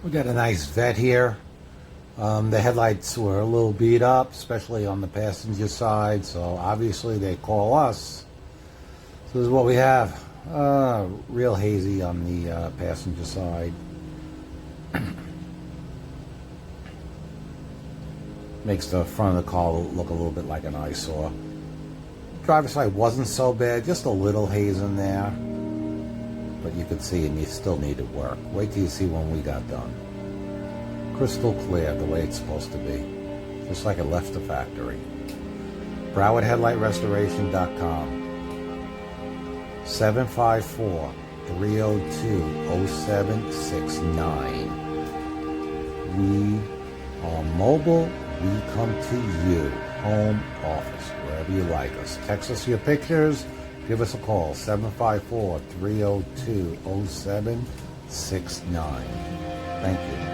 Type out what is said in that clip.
We got a nice vet here. The headlights were a little beat up, especially on the passenger side, so obviously they call us. So this is what we have. Real hazy on the passenger side. Makes the front of the car look a little bit like an eyesore. Driver's side wasn't so bad, just a little haze in there. But you could see, and you still needed work. Wait till you see when we got done. Crystal clear, the way it's supposed to be. Just like it left the factory. BrowardHeadlightRestoration.com 754-302-0769. We are mobile. We come to you. Home, office, wherever you like us. Text us your pictures. Give us a call. 754-302-0769. Thank you.